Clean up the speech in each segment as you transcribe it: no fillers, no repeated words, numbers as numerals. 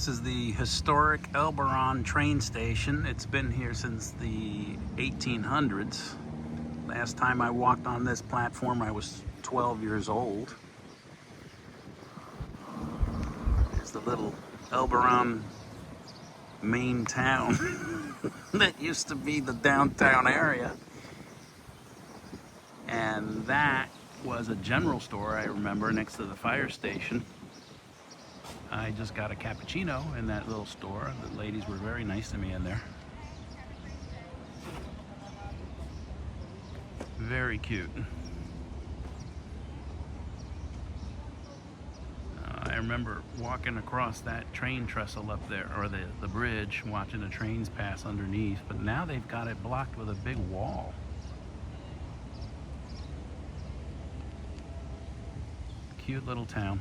This is the historic Elberon train station. It's been here since the 1800s. Last time I walked on this platform, I was 12 years old. There's the little Elberon main town that used to be the downtown area. And that was a general store, I remember, next to the fire station. I just got a cappuccino in that little store. The ladies were very nice to me in there. Very cute. I remember walking across that train trestle up there, or the bridge, watching the trains pass underneath, but now they've got it blocked with a big wall. Cute little town.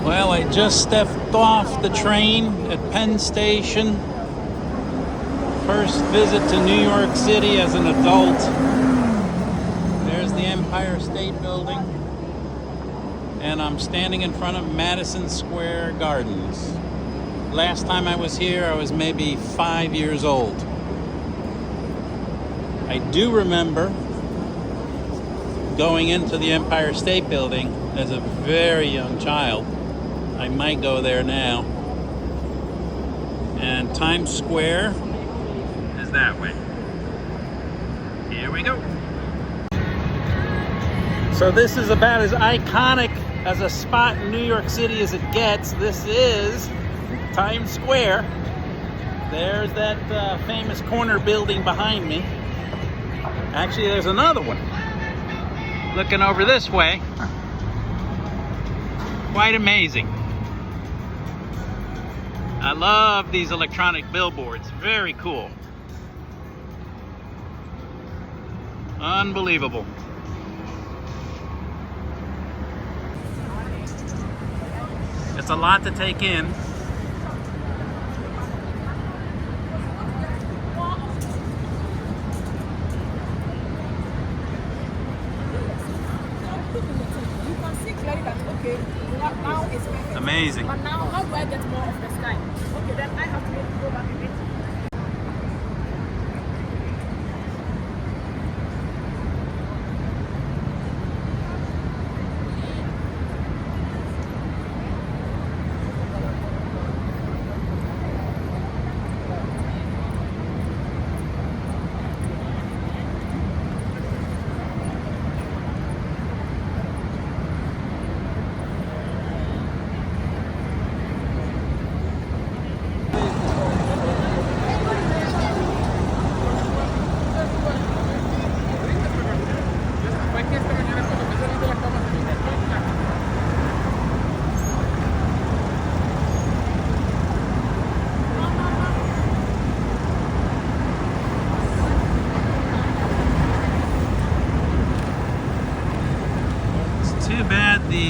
Well, I just stepped off the train at Penn Station. First visit to New York City as an adult. There's the Empire State Building. And I'm standing in front of Madison Square Gardens. Last time I was here, I was maybe 5 years old. I do remember going into the Empire State Building as a very young child. I might go there now. And Times Square is that way. Here we go. So this is about as iconic as a spot in New York City as it gets. This is Times Square. There's that famous corner building behind me. Actually, there's another one. Looking over this way. Quite amazing. I love these electronic billboards. Very cool. Unbelievable. It's a lot to take in. Amazing. But now, how do I get more of the sky? Okay, then I have to go back a bit.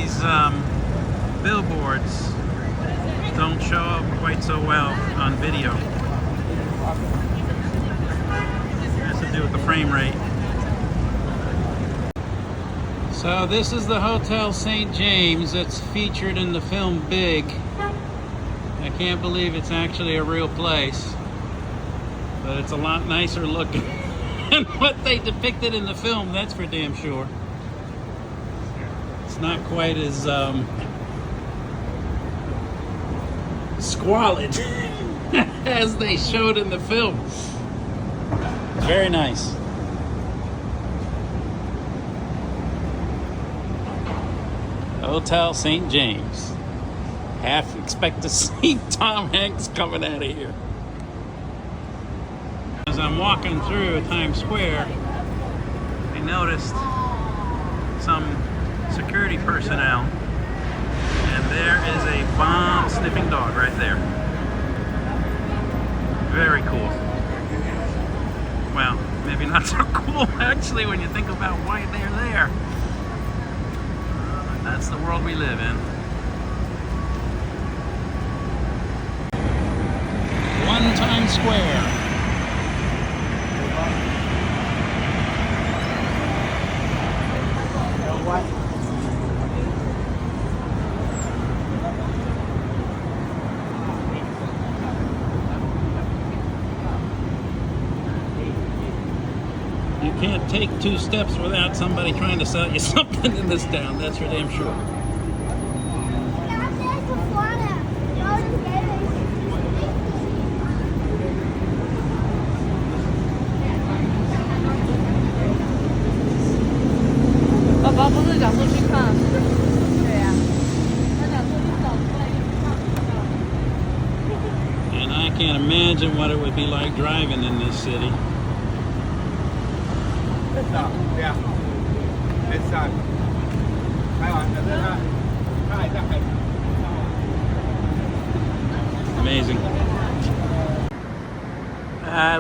these billboards don't show up quite so well on video. It has to do with the frame rate. So this is the Hotel St. James that's featured in the film Big. I can't believe it's actually a real place, but it's a lot nicer looking than what they depicted in the film, that's for damn sure. It's not quite as squalid as they showed in the film. It's very nice. Hotel St. James. Half expect to see Tom Hanks coming out of here. As I'm walking through Times Square, I noticed some security personnel, and there is a bomb sniffing dog right there. Very cool. Well, maybe not so cool actually when you think about why they're there. That's the world we live in. One Times Square. You can't take 2 steps without somebody trying to sell you something in this town, that's for damn sure. And I can't imagine what it would be like driving in this city. Amazing.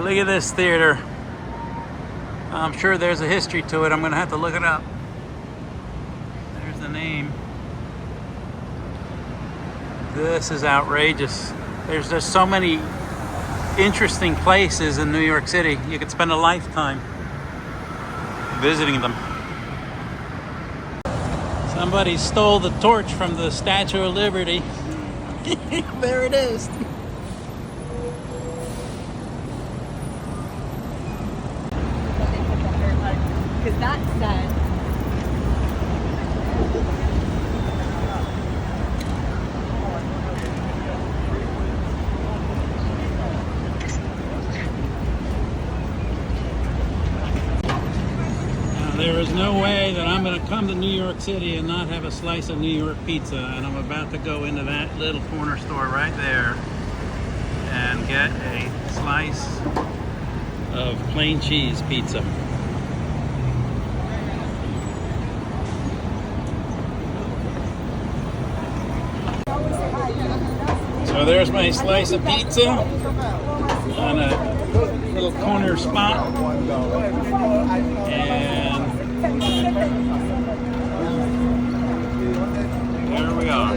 Look at this theater. I'm sure there's a history to it. I'm going to have to look it up. There's the name. This is outrageous. There's just so many interesting places in New York City. You could spend a lifetime visiting them. Somebody stole the torch from the Statue of Liberty. There it is. Because that said, there is no way that I'm going to come to New York City and not have a slice of New York pizza, and I'm about to go into that little corner store right there and get a slice of plain cheese pizza. So there's my slice of pizza on a little corner spot, and there we are,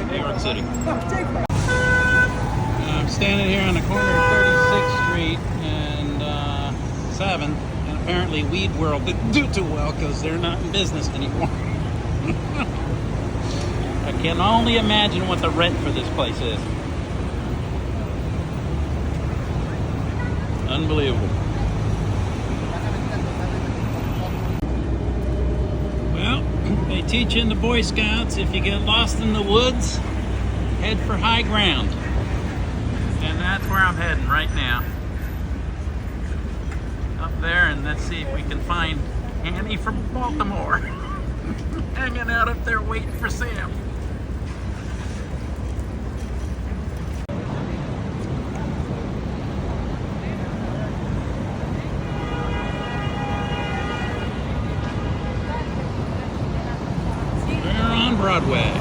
New York City. I'm standing here on the corner of 36th Street and 7th, and apparently Weed World didn't do too well because they're not in business anymore. I can only imagine what the rent for this place is. Unbelievable. Well, they teach you in the Boy Scouts, if you get lost in the woods, head for high ground. And that's where I'm heading right now. Up there, and let's see if we can find Annie from Baltimore. Hanging out up there waiting for Sam. Broadway.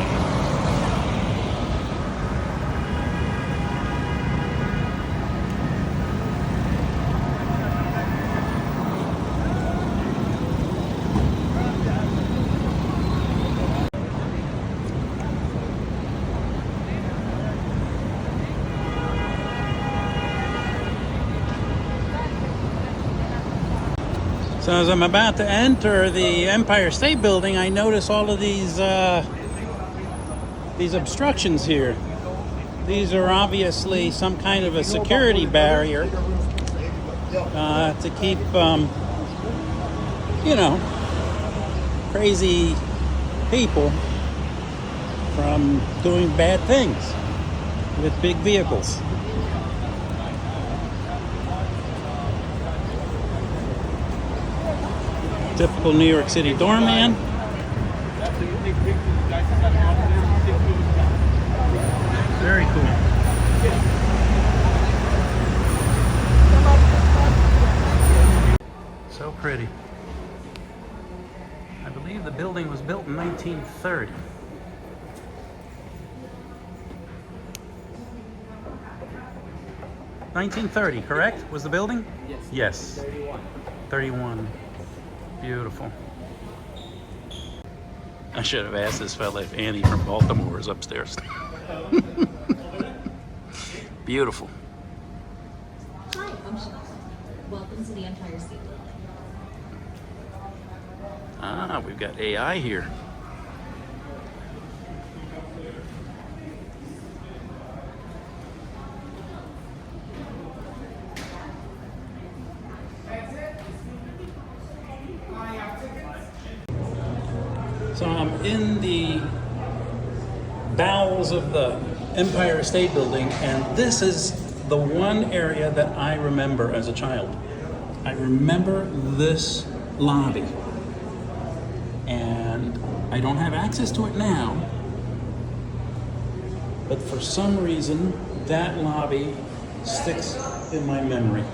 So as I'm about to enter the Empire State Building, I notice all of these obstructions here. These are obviously some kind of a security barrier to keep, crazy people from doing bad things with big vehicles. Typical New York City doorman. Very cool. So pretty. I believe the building was built in 1930. $1930, correct? Was the building? Yes. Yes. 31. 31. Beautiful. I should have asked this fella if Annie from Baltimore is upstairs. Beautiful. Hi, I'm Chanel. Welcome to the Empire State Building. Ah, we've got AI here. So I'm in the bowels of the Empire State Building, and this is the one area that I remember as a child. I remember this lobby, and I don't have access to it now, but for some reason that lobby sticks in my memory.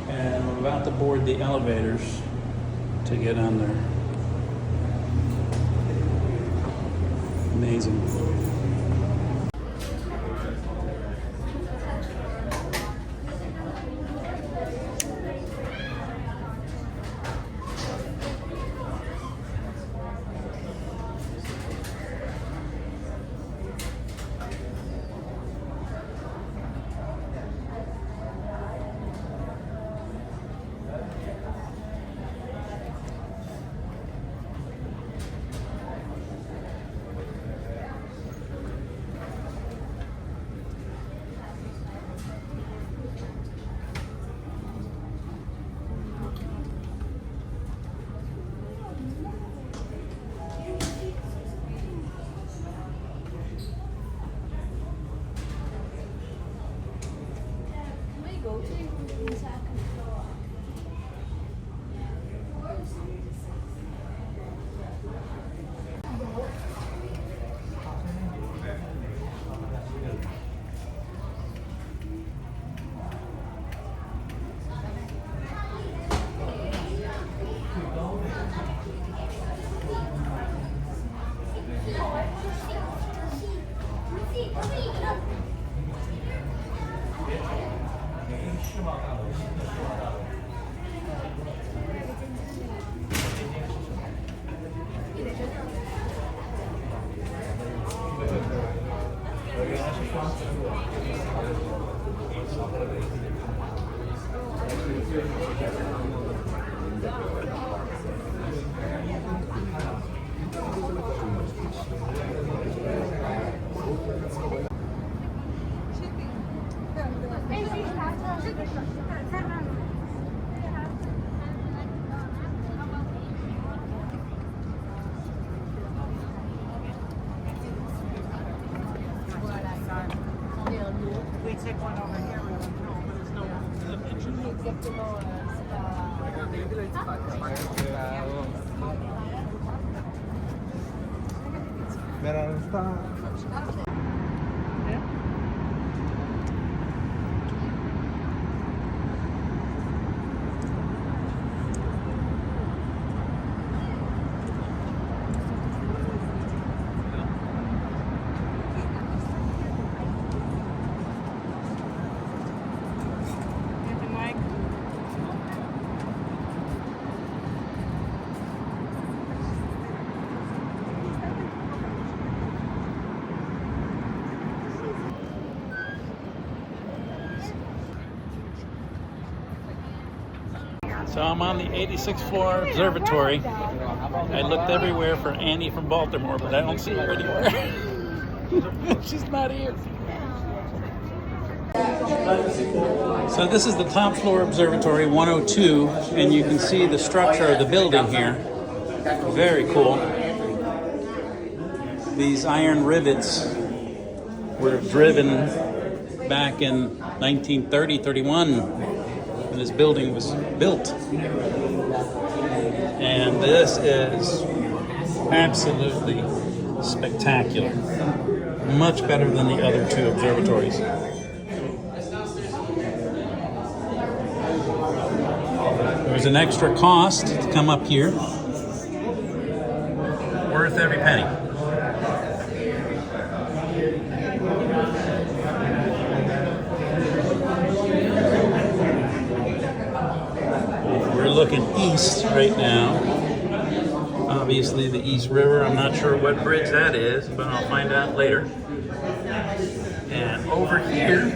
And I'm about to board the elevators to get on there. Amazing. We take one over here. No, but there's no. So I'm on the 86th floor observatory. I looked everywhere for Annie from Baltimore, but I don't see her anywhere. She's not here. So this is the top floor observatory, 102, and you can see the structure of the building here. Very cool. These iron rivets were driven back in 1930-31 when this building was built. And this is absolutely spectacular. Much better than the other two observatories. There's an extra cost to come up here. Worth every penny. We're looking east right now. Obviously the East River. I'm not sure what bridge that is, but I'll find out later. And over here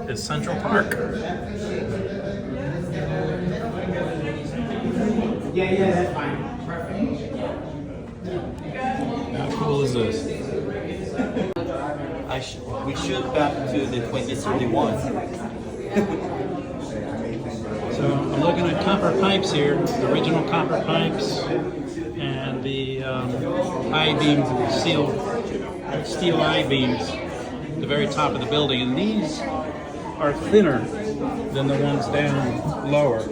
is Central Park. Yeah, that's fine. Perfect. How cool is this? We shoot back to the 2031. So I'm looking at copper pipes here, the original copper pipes, and the I-beams, steel I-beams, at the very top of the building. And these are thinner than the ones down lower.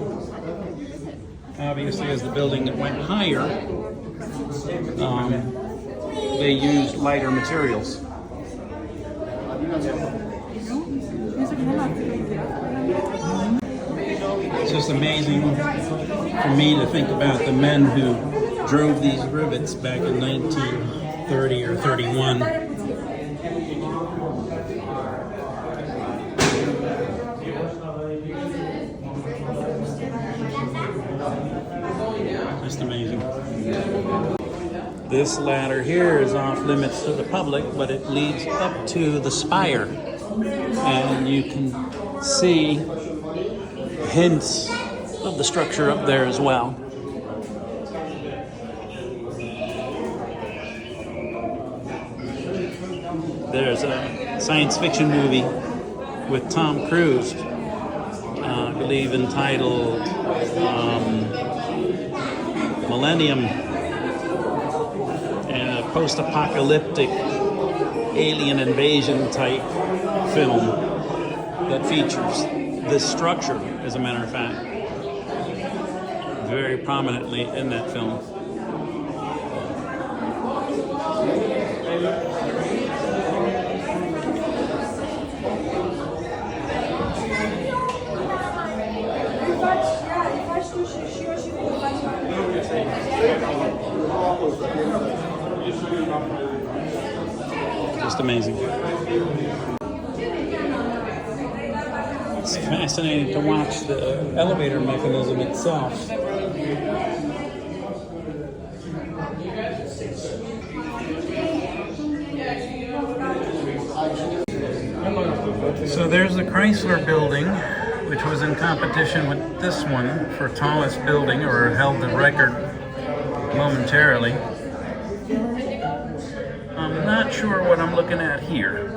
Obviously, as the building went higher, they used lighter materials. It's just amazing for me to think about the men who drove these rivets back in 1930 or 31. Just amazing. This ladder here is off limits to the public, but it leads up to the spire. And you can see hints of the structure up there as well. There's a science fiction movie with Tom Cruise, I believe entitled Millennium, and a post-apocalyptic alien invasion type film that features this structure, as a matter of fact, very prominently in that film. Just amazing. It's fascinating to watch the elevator mechanism itself. So there's the Chrysler building, which was in competition with this one for tallest building, or held the record momentarily. I'm not sure what I'm looking at here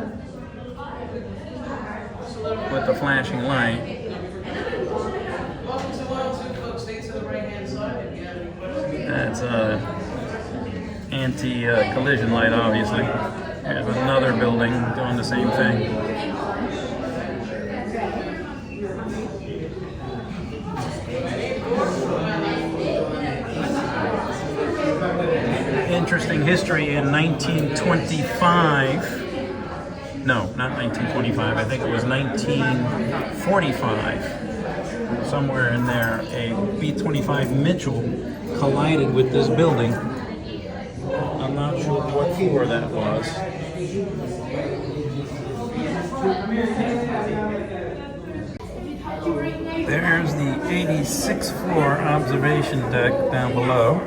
with the flashing light. That's a anti-collision light, obviously. There's another building doing the same thing. Interesting history in 1925. No, not 1925. I think it was 1945. Somewhere in there, a B-25 Mitchell collided with this building. I'm not sure what floor that was. There's the 86th floor observation deck down below.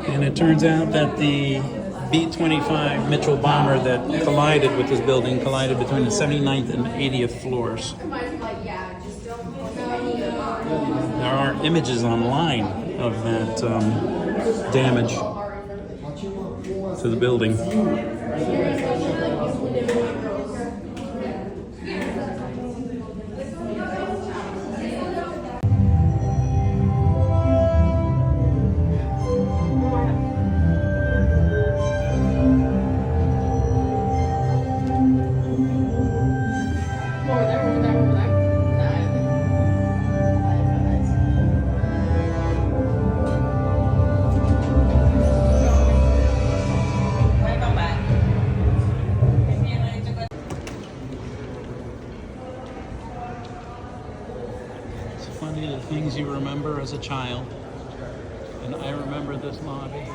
And it turns out that the B-25 Mitchell bomber that collided with this building collided between the 79th and 80th floors. There are images online of that damage to the building. Funny the things you remember as a child, and I remember this lobby.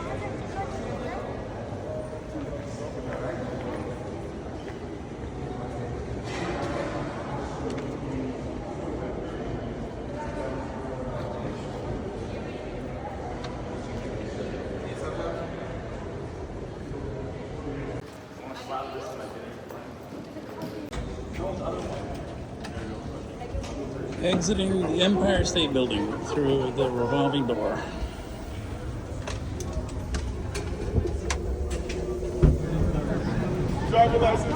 Exiting the Empire State Building through the revolving door. Driver license.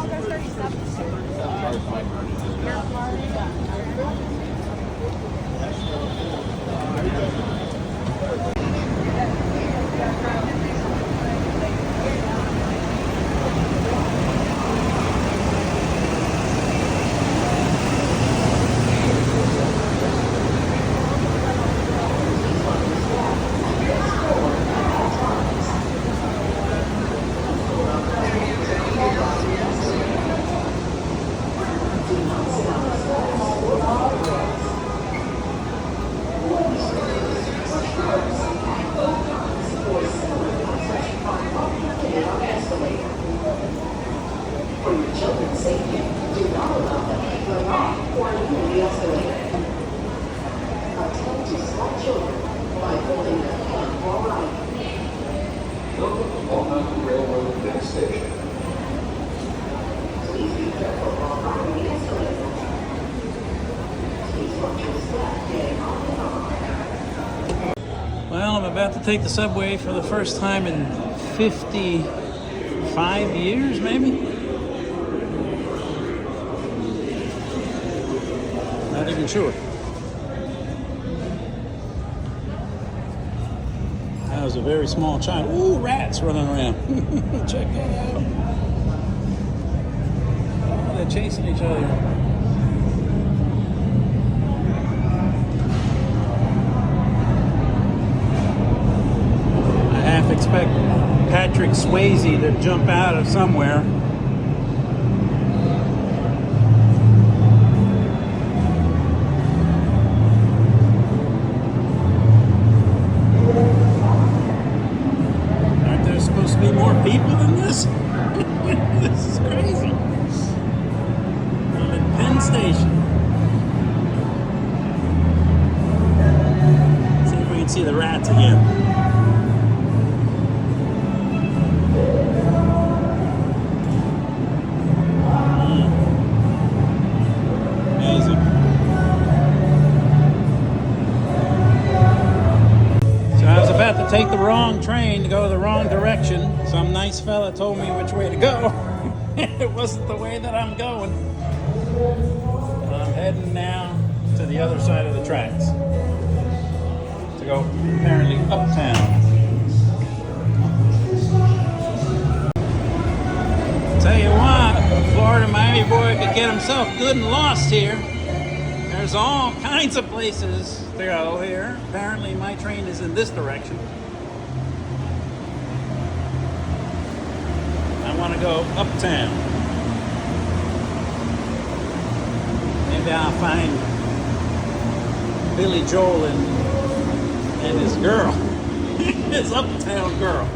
Welcome to Railroad Penn Station. Please be careful while riding the escalator. Please watch your step getting on and on. Well, I'm about to take the subway for the first time in 55 years, maybe? Not even sure. I was a very small child. Ooh, rats running around. Check that out. Oh, they're chasing each other. I half expect Patrick Swayze to jump out of somewhere. Be more people than this? This is crazy. I'm at Penn Station. See if we can see the rats again. Amazing. So I was about to take the wrong train to go the wrong direction. Some nice fella told me which way to go. It wasn't the way that I'm going. I'm heading now to the other side of the tracks to go apparently uptown. Tell you what, Florida Miami boy could get himself good and lost here. There's all kinds of places to go here. Apparently my train is in this direction. I want to go uptown. Maybe I'll find Billy Joel and his girl. His uptown girl.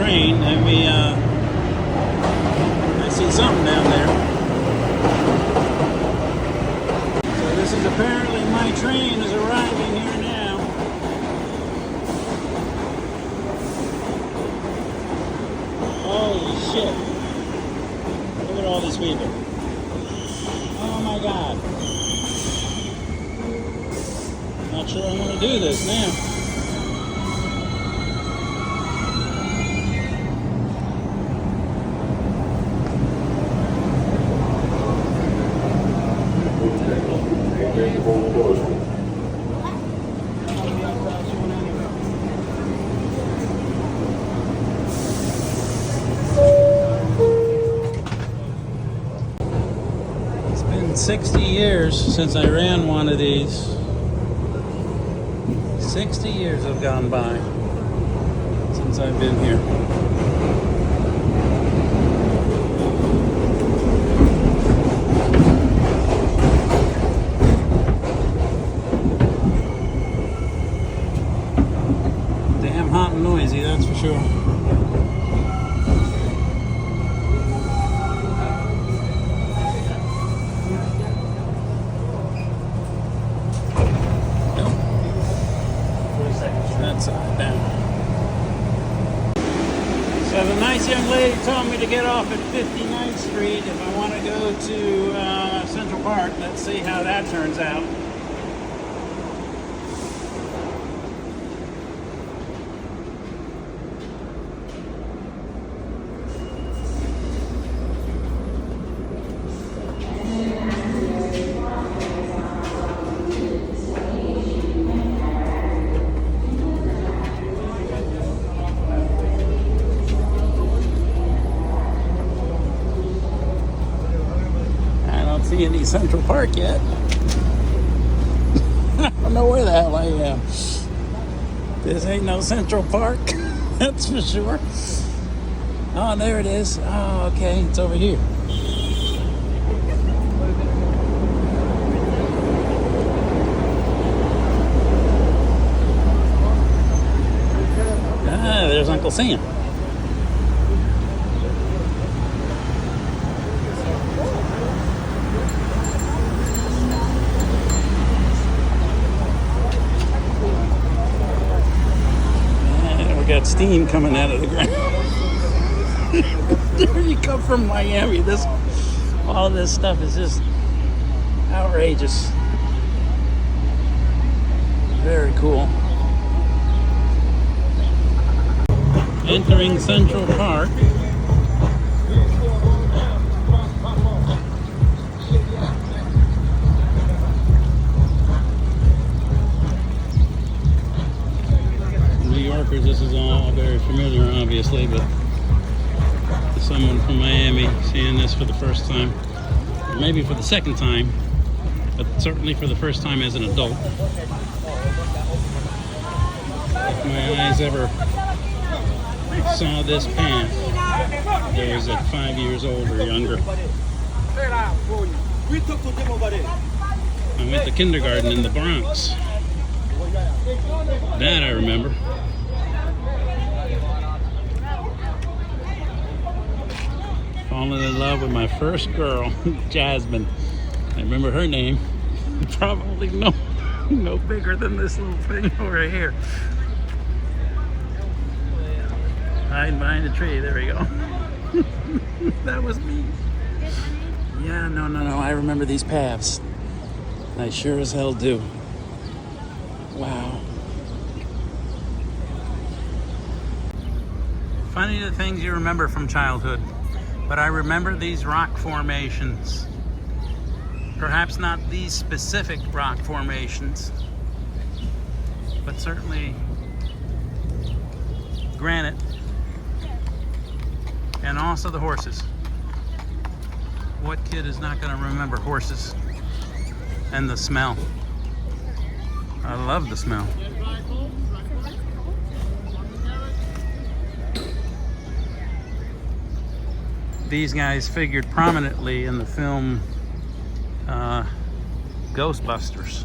train, and I see something down there. So this is apparently my train is arriving here now. Holy shit. Look at all these people. Oh my God. Not sure I want to do this now. It's been 60 years since I ran one of these. 60 years have gone by since I've been here. Damn hot and noisy, that's for sure. So the nice young lady told me to get off at 59th Street if I want to go to Central Park. Let's see how that turns out. See any Central Park yet. I don't know where the hell I am. This ain't no Central Park, that's for sure. Oh, there it is. Oh, okay, it's over here. Ah, there's Uncle Sam. Got steam coming out of the ground. There you come from Miami. All this stuff is just outrageous. Very cool. Entering Central Park. This is all very familiar, obviously, but to someone from Miami seeing this for the first time, or maybe for the second time, but certainly for the first time as an adult. If my eyes ever saw this path, I was at 5 years old or younger. I went to kindergarten in the Bronx. That I remember. Falling in love with my first girl, Jasmine. I remember her name. Probably no bigger than this little thing over here. Hide behind a tree. There we go. That was me. Yeah, no. I remember these paths. I sure as hell do. Wow. Funny the things you remember from childhood. But I remember these rock formations. Perhaps not these specific rock formations, but certainly granite, and also the horses. What kid is not going to remember horses and the smell? I love the smell. These guys figured prominently in the film Ghostbusters.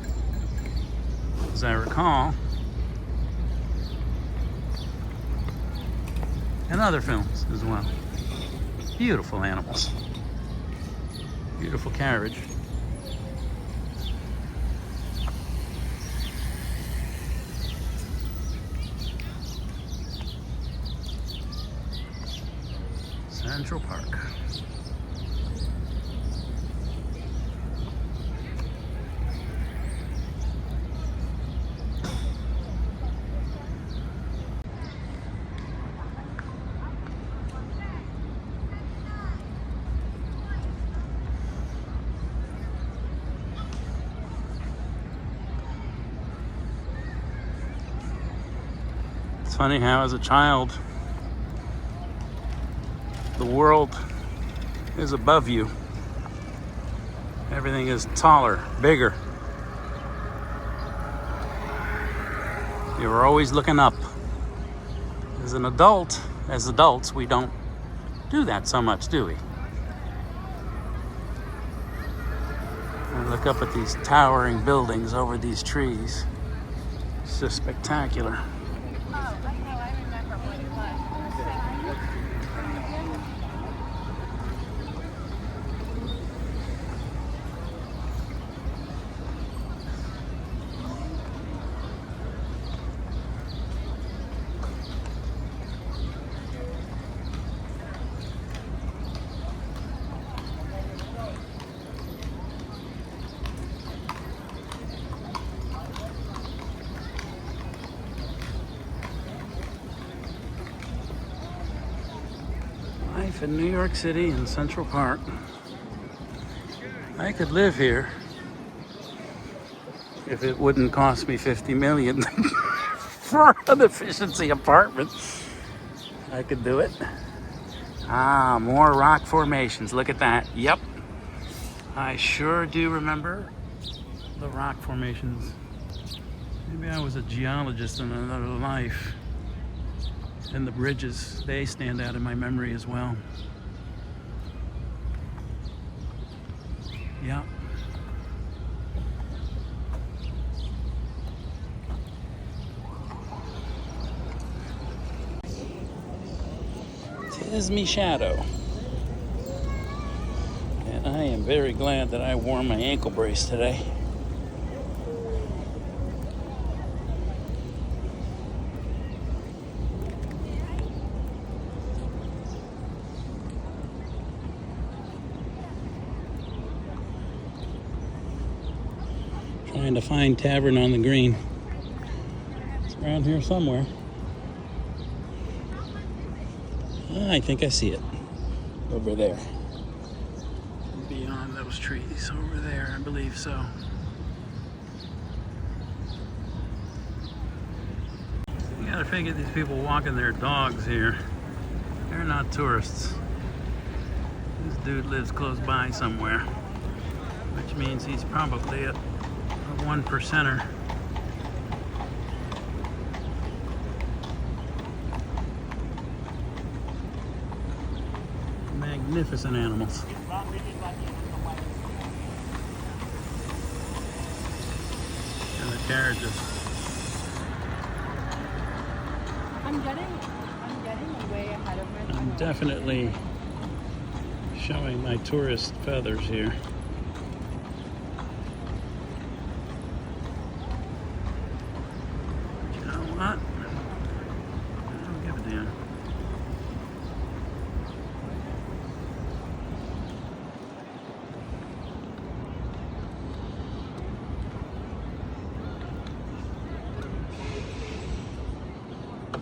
As I recall, and other films as well. Beautiful animals. Beautiful carriage. Central Park. It's funny how as a child the world is above you. Everything is taller, bigger. You're always looking up. As an adult, as adults, we don't do that so much, do we? I look up at these towering buildings over these trees. It's just spectacular. Life in New York City in Central Park. I could live here if it wouldn't cost me $50 million for an efficiency apartment. I could do it. Ah, more rock formations. Look at that. Yep. I sure do remember the rock formations. Maybe I was a geologist in another life. And the bridges, they stand out in my memory as well. Yeah. Tis me shadow. And I am very glad that I wore my ankle brace today. Trying to find Tavern on the Green. It's around here somewhere. I think I see it. Over there. Beyond those trees. Over there, I believe so. You gotta figure these people walking their dogs here. They're not tourists. This dude lives close by somewhere. Which means he's probably a one percenter. Magnificent animals. And the carriages. I'm getting way ahead of myself. I'm definitely showing my tourist feathers here. What? I don't give a damn.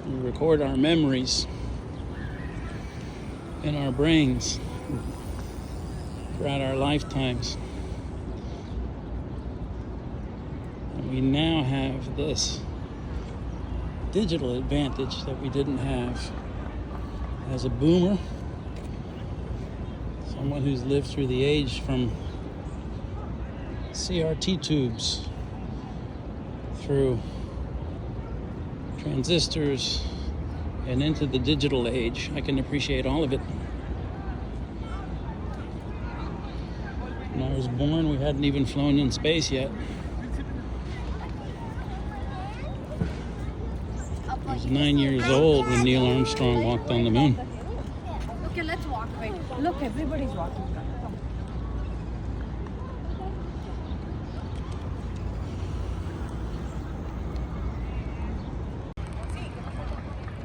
We record our memories in our brains throughout our lifetimes. And we now have this digital advantage that we didn't have as a boomer, someone who's lived through the age from CRT tubes through transistors and into the digital age. I can appreciate all of it. When I was born, we hadn't even flown in space yet. was 9 years old when Neil Armstrong walked on the moon. Okay, let's walk. Wait. Look, everybody's walking.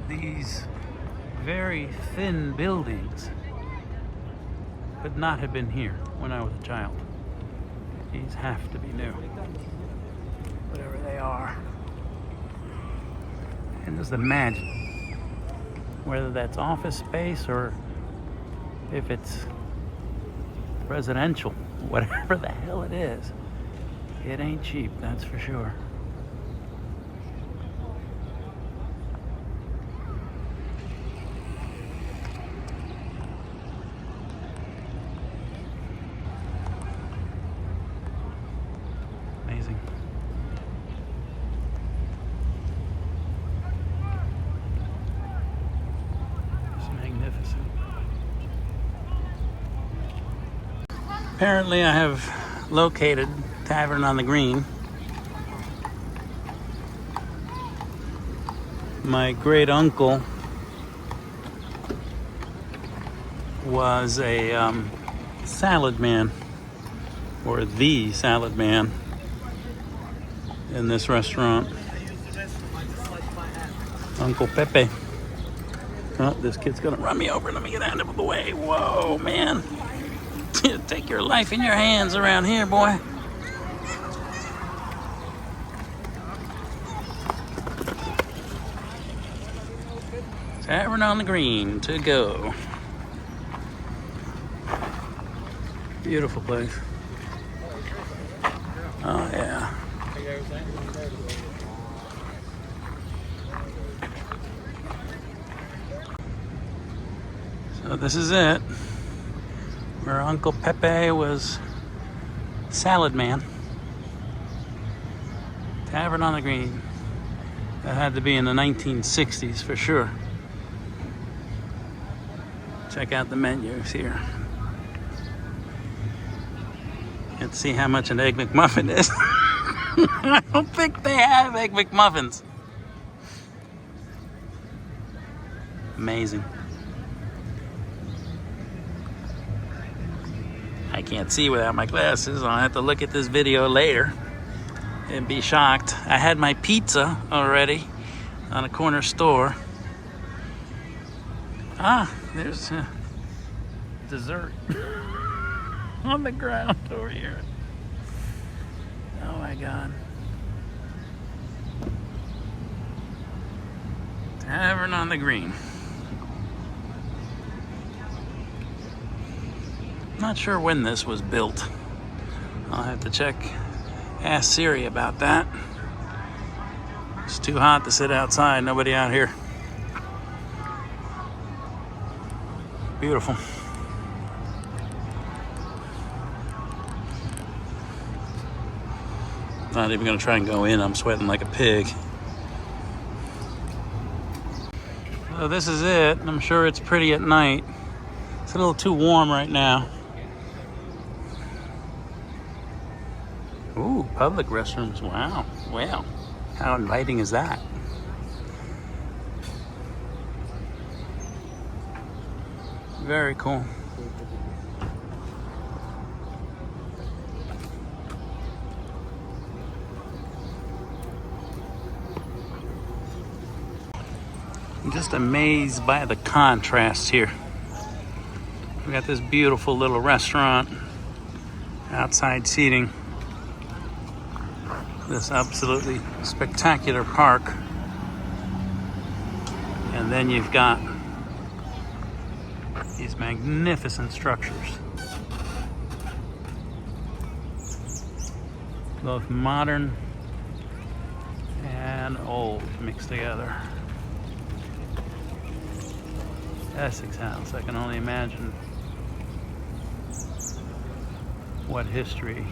These very thin buildings could not have been here when I was a child. These have to be new, whatever they are. And just imagine whether that's office space or if it's residential, whatever the hell it is, it ain't cheap, that's for sure. Amazing. It's magnificent. Apparently I have located Tavern on the Green. My great uncle was a salad man, or the salad man, in this restaurant. Uncle Pepe. Oh, this kid's gonna run me over. Let me get out of the way. Whoa, man. Take your life in your hands around here, boy. Tavern on the Green to go. Beautiful place. Oh, yeah. So this is it, where Uncle Pepe was salad man. Tavern on the Green. That had to be in the 1960s for sure. Check out the menus here. Let's see how much an Egg McMuffin is. I don't think they have Egg McMuffins. Amazing. I can't see without my glasses. I'll have to look at this video later and be shocked. I had my pizza already on a corner store. Ah, there's dessert on the ground over here. Oh my God. Tavern on the Green. Not sure when this was built. I'll have to check, ask Siri about that. It's too hot to sit outside, nobody out here. Beautiful. Not even gonna try and go in, I'm sweating like a pig. So this is it. I'm sure it's pretty at night. It's a little too warm right now. Ooh, public restrooms, wow. Wow, how inviting is that? Very cool. I'm just amazed by the contrast here. We got this beautiful little restaurant, outside seating, this absolutely spectacular park, and then you've got these magnificent structures, both modern and old mixed together. Essex House, I can only imagine what history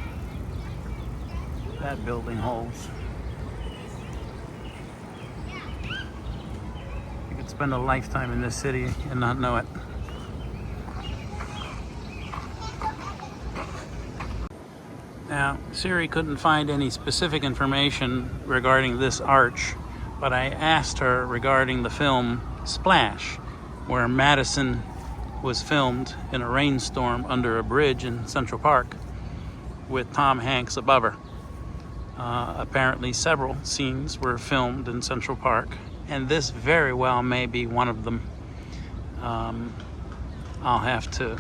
that building holds. You could spend a lifetime in this city and not know it. Now, Siri couldn't find any specific information regarding this arch but I asked her regarding the film Splash, where Madison was filmed in a rainstorm under a bridge in Central Park with Tom Hanks above her. Apparently several scenes were filmed in Central Park, and this very well may be one of them. I'll have to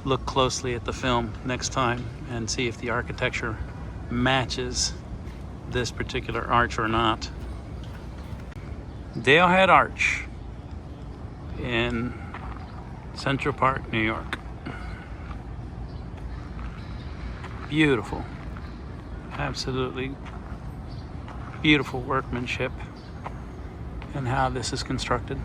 look closely at the film next time and see if the architecture matches this particular arch or not. Dalehead Arch in Central Park, New York. Beautiful. Absolutely beautiful workmanship and how this is constructed.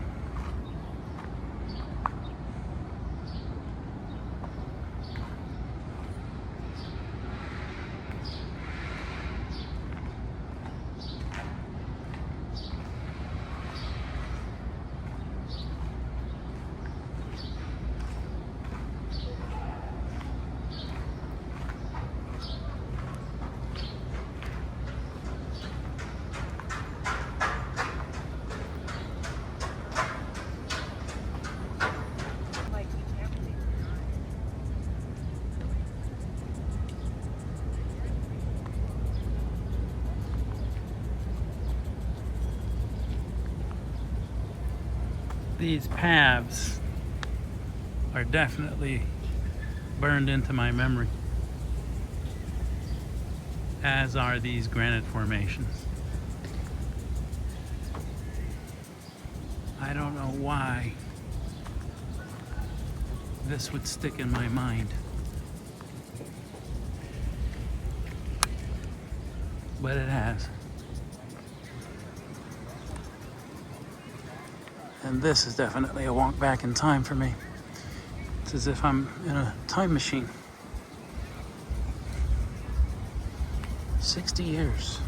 These paths are definitely burned into my memory, as are these granite formations. I don't know why this would stick in my mind, but it has. And this is definitely a walk back in time for me. It's as if I'm in a time machine. 60 years.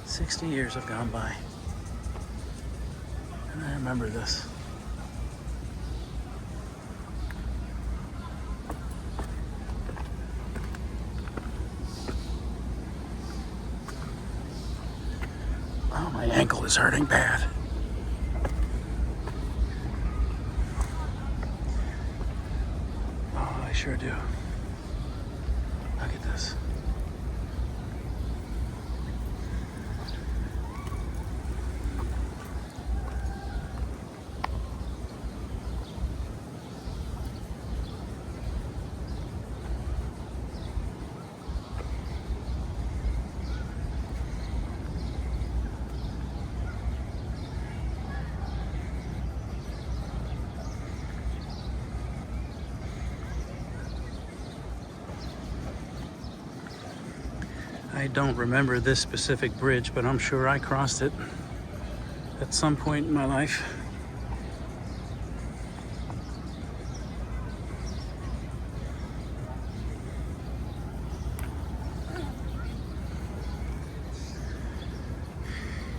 "60 years have gone by, and I remember this." Oh, my ankle is hurting bad. Oh, I sure do. Look at this. I don't remember this specific bridge, but I'm sure I crossed it at some point in my life.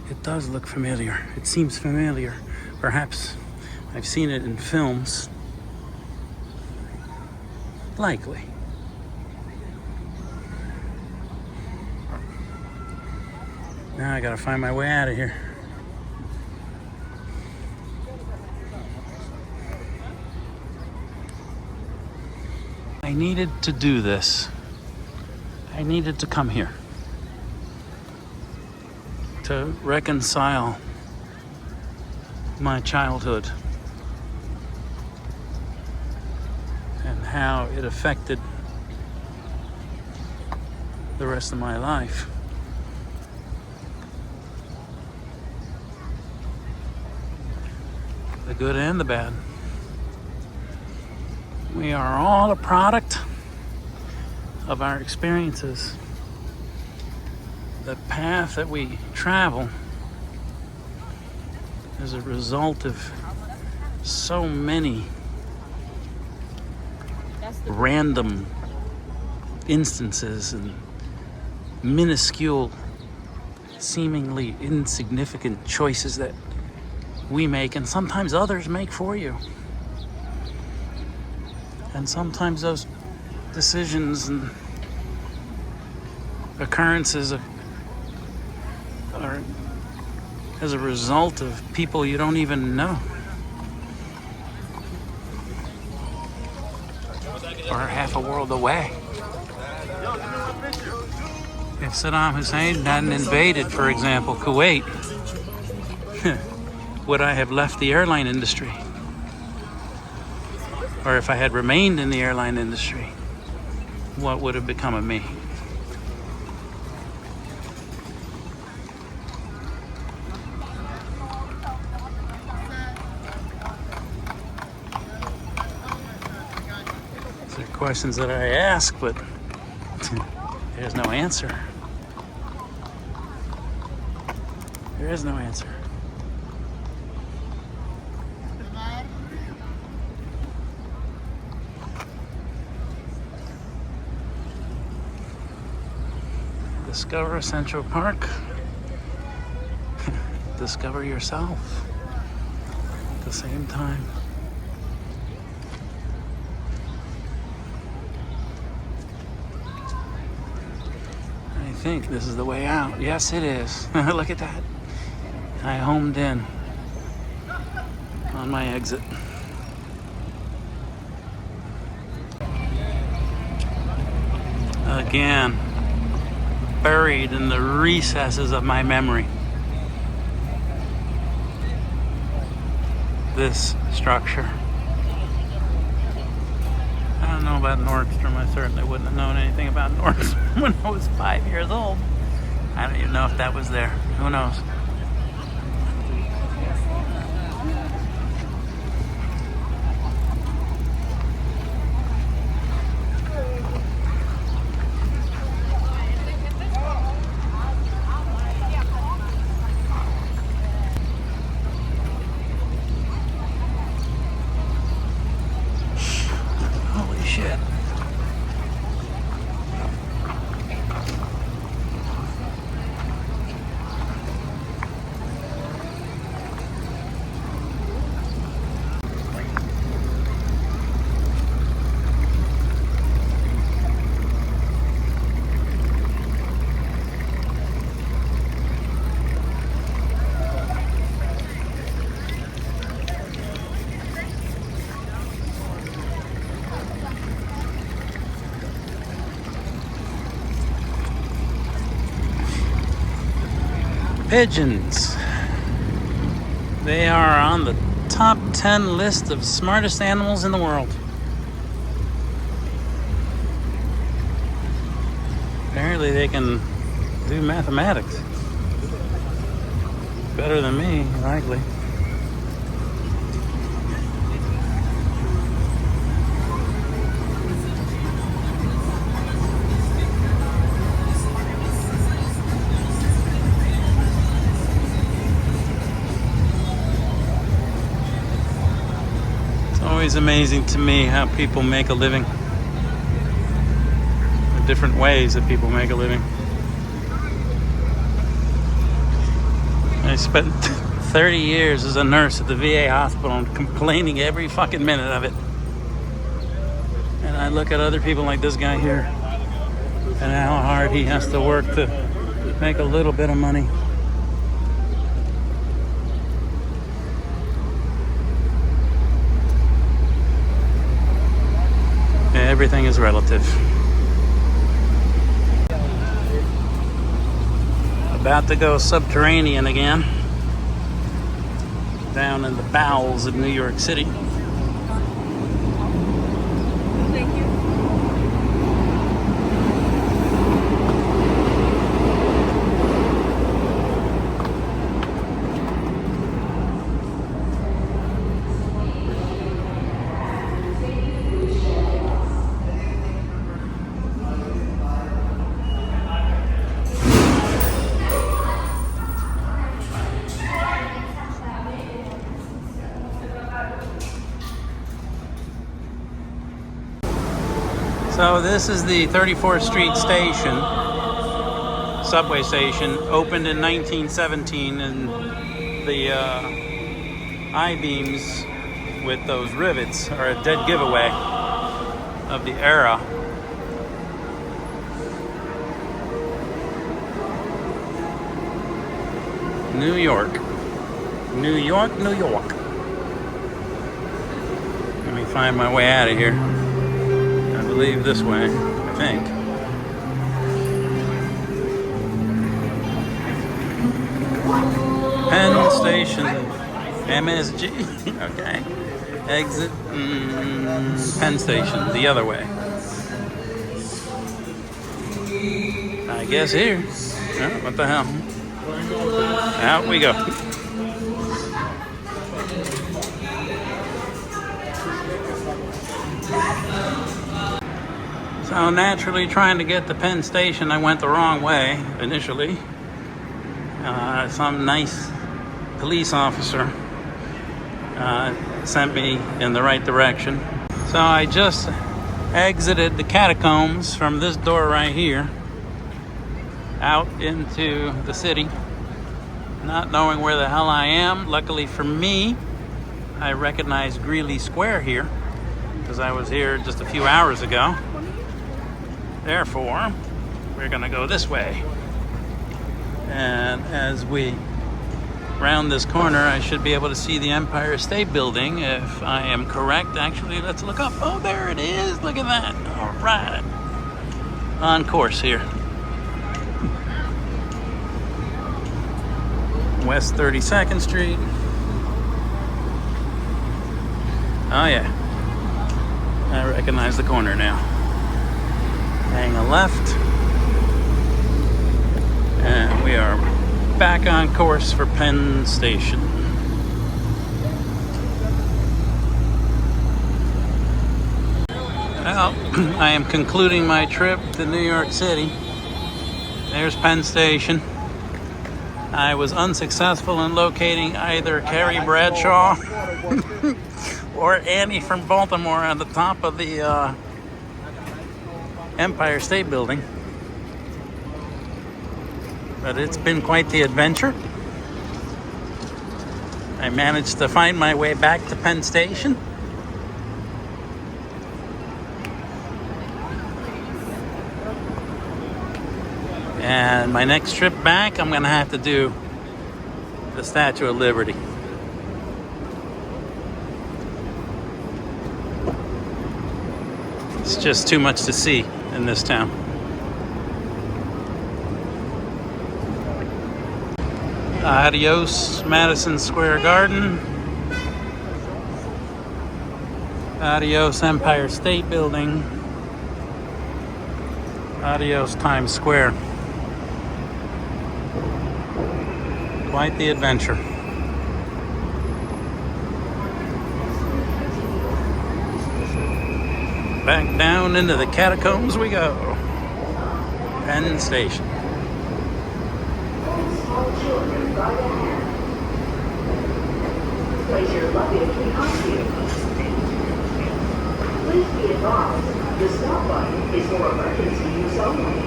It does look familiar. It seems familiar. Perhaps I've seen it in films. Likely. Now I gotta find my way out of here. I needed to do this. I needed to come here to reconcile my childhood and how it affected the rest of my life. The good and the bad. We are all a product of our experiences. The path that we travel is a result of so many random instances and minuscule, seemingly insignificant choices that we make and sometimes others make for you. And sometimes those decisions and occurrences are as a result of people you don't even know. Or half a world away. If Saddam Hussein hadn't invaded, for example, Kuwait, would I have left the airline industry? Or if I had remained in the airline industry, what would have become of me? These are questions that I ask, but there's no answer. There is no answer. Discover Central Park. Discover yourself at the same time. I think this is the way out. Yes, it is. Look at that. I homed in on my exit. Again, buried in the recesses of my memory, this structure. I don't know about Nordstrom. I certainly wouldn't have known anything about Nordstrom when I was 5 years old. I don't even know if that was there. Who knows? Holy shit. Pigeons. They are on the top 10 list of smartest animals in the world. Apparently they can do mathematics. Better than me, likely. Always amazing to me how people make a living. The different ways that people make a living. I spent 30 years as a nurse at the VA hospital and complaining every fucking minute of it. And I look at other people like this guy here and how hard he has to work to make a little bit of money. Everything is relative. About to go subterranean again, down in the bowels of New York City. Thank you. So this is the 34th Street station, subway station, opened in 1917, and the I-beams with those rivets are a dead giveaway. of the era. New York. New York, New York. Let me find my way out of here. I believe this way, I think. Penn Station, MSG. Okay. Exit Penn Station, the other way. I guess here. Oh, what the hell? Out we go. So naturally, trying to get to Penn Station, I went the wrong way initially. Some nice police officer sent me in the right direction. So I just exited the catacombs from this door right here out into the city, not knowing where the hell I am. Luckily for me, I recognized Greeley Square here because I was here just a few hours ago. Therefore, we're gonna go this way. And as we round this corner, I should be able to see the Empire State Building if I am correct. Actually, let's look up. Oh, there it is. Look at that. All right. On course here. West 32nd Street. Oh yeah, I recognize the corner now. Hang a left, and we are back on course for Penn Station. Well, I am concluding my trip to New York City. There's Penn Station. I was unsuccessful in locating either Carrie Bradshaw or Annie from Baltimore on the top of the Empire State Building. But it's been quite the adventure. I managed to find my way back to Penn Station. And my next trip back, I'm gonna have to do the Statue of Liberty. It's just too much to see in this town. Adios, Madison Square Garden. Adios, Empire State Building. Adios, Times Square. Quite the adventure. Back down into the catacombs we go. Penn Station. Place your luggage behind you. Please be advised, the stop button is for emergency use only.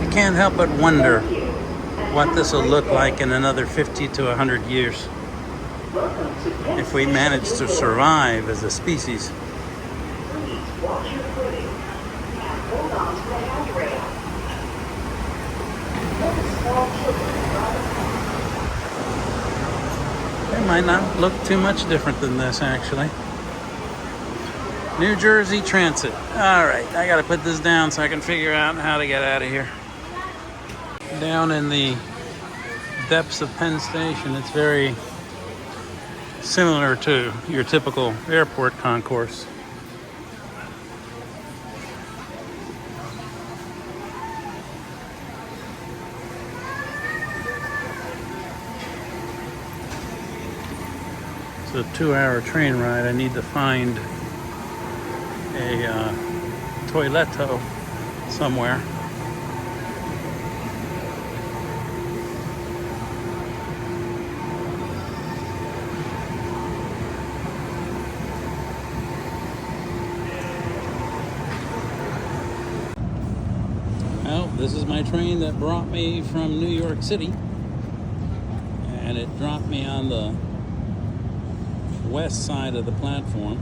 I can't help but wonder what this will look like in another 50 to 100 years if we manage to survive as a species. Please watch your footing and hold on to the handrail. Let small children drive. It might not look too much different than this, actually. New Jersey Transit. All right, I gotta put this down so I can figure out how to get out of here. Down in the depths of Penn Station, it's very similar to your typical airport concourse. It's a 2-hour train ride. I need to find a toiletto somewhere. Well, this is my train that brought me from New York City, and it dropped me on the west side of the platform.